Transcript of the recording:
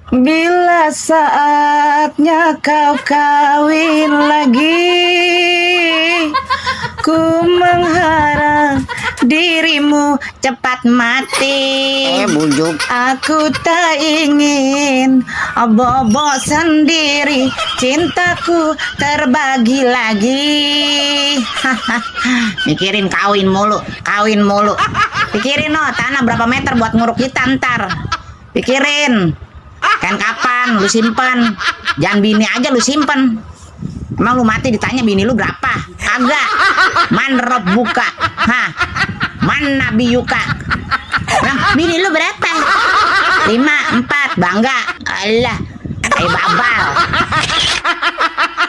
Bila saatnya kau kawin lagi, ku mengharap dirimu cepat mati. Bujuk. Aku tak ingin bobo sendiri, cintaku terbagi lagi. Mikirin kawin mulu. Pikirin tanah berapa meter buat nguruk kita ntar. Pikirin. Kan kapan lu simpen? Jangan bini aja lu simpen. Emang lu mati ditanya bini lu berapa? Kagak. Man rob buka. Man nabi yuka. Bini lu berapa? 5, 4. Bangga. Allah. Kayak babal.